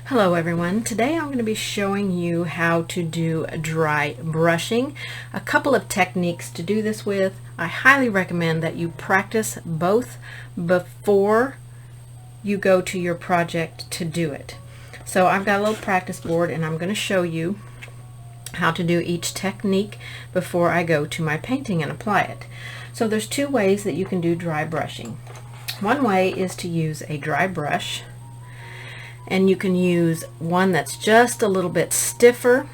Hello everyone. Today I'm going to be showing you how to do dry brushing. A couple of techniques to do this with. I highly recommend that you practice both before you go to your project to do it. So I've got a little practice board and I'm going to show you how to do each technique before I go to my painting and apply it. So there's two ways that you can do dry brushing. One way is to use a dry brush, and you can use one that's just a little bit stiffer,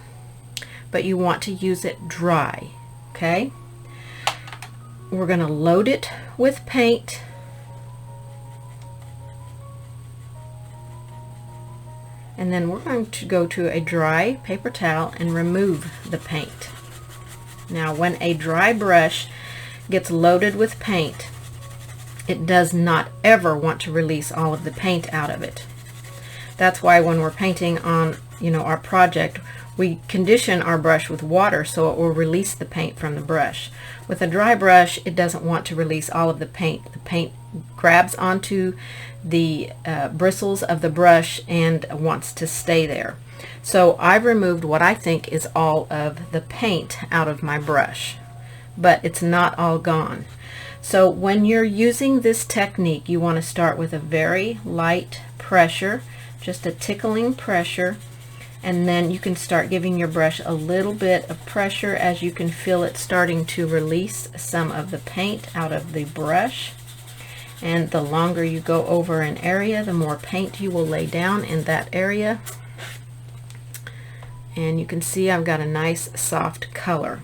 but you want to use it dry. Okay, we're going to load it with paint, and then we're going to go to a dry paper towel and remove the paint. Now when a dry brush gets loaded with paint, it does not ever want to release all of the paint out of it. That's why when we're painting on, our project, we condition our brush with water so it will release the paint from the brush. With a dry brush, it doesn't want to release all of the paint. The paint grabs onto the bristles of the brush and wants to stay there. So I've removed what I think is all of the paint out of my brush, but it's not all gone. So when you're using this technique, you want to start with a very light pressure, just a tickling pressure, and then you can start giving your brush a little bit of pressure as you can feel it starting to release some of the paint out of the brush. And the longer you go over an area, the more paint you will lay down in that area. And you can see I've got a nice soft color.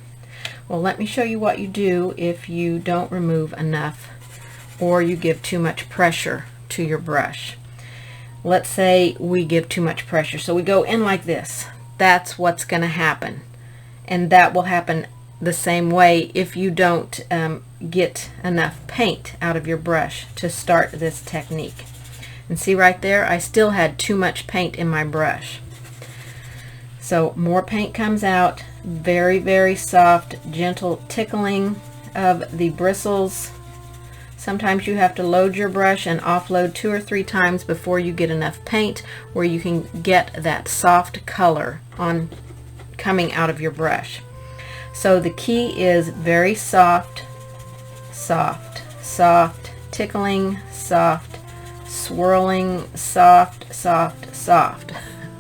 Well, let me show you what you do if you don't remove enough or you give too much pressure to your brush. Let's say we give too much pressure, so we go in like this. That's what's going to happen, and that will happen the same way if you don't get enough paint out of your brush to start this technique. And see right there, I still had too much paint in my brush. So more paint comes out, very, very soft, gentle tickling of the bristles. Sometimes you have to load your brush and offload 2 or 3 times before you get enough paint where you can get that soft color on coming out of your brush. So the key is very soft, soft, soft, tickling, soft, swirling, soft, soft, soft.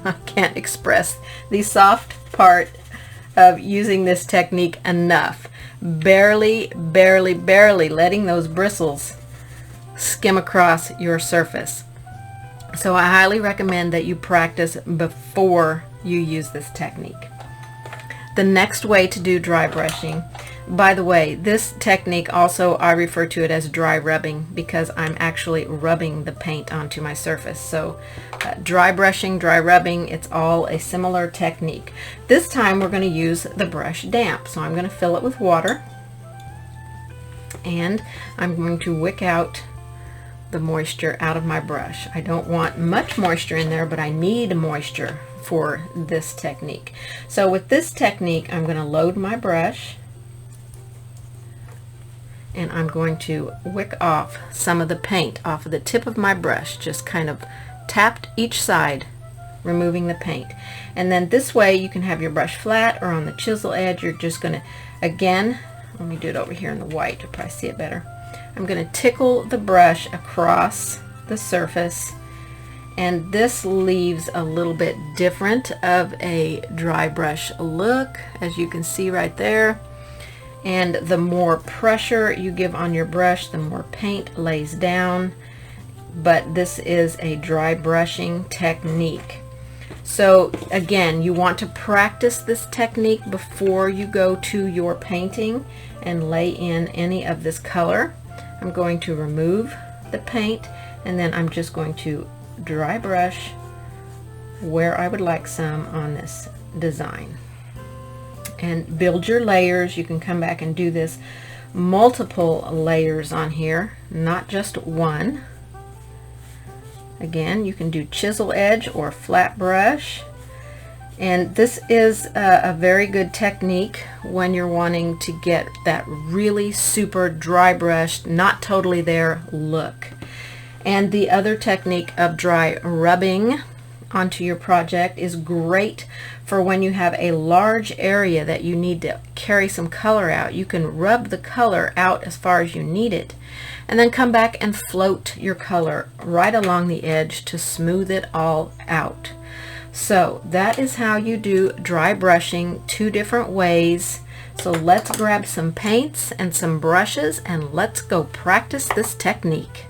I can't express the soft part of using this technique enough. Barely, barely, barely letting those bristles skim across your surface. So I highly recommend that you practice before you use this technique. The next way to do dry brushing, by the way, this technique also, I refer to it as dry rubbing because I'm actually rubbing the paint onto my surface. So dry brushing, dry rubbing, it's all a similar technique. This time we're going to use the brush damp. So I'm going to fill it with water and I'm going to wick out the moisture out of my brush. I don't want much moisture in there, but I need moisture for this technique. So with this technique, I'm going to load my brush and I'm going to wick off some of the paint off of the tip of my brush, just kind of tapped each side, removing the paint. And then this way you can have your brush flat or on the chisel edge. You're just going to, again, let me do it over here in the white, you'll probably see it better. I'm going to tickle the brush across the surface, and this leaves a little bit different of a dry brush look, as you can see right there. And the more pressure you give on your brush, the more paint lays down. But this is a dry brushing technique. So again, you want to practice this technique before you go to your painting and lay in any of this color. I'm going to remove the paint and then I'm just going to dry brush where I would like some on this design. And build your layers. You can come back and do this multiple layers on here, not just one. Again, you can do chisel edge or flat brush, and this is a very good technique when you're wanting to get that really super dry brushed, not totally there look. And the other technique of dry rubbing onto your project is great for when you have a large area that you need to carry some color out. You can rub the color out as far as you need it, and then come back and float your color right along the edge to smooth it all out. So that is how you do dry brushing, 2 different ways. So let's grab some paints and some brushes and let's go practice this technique.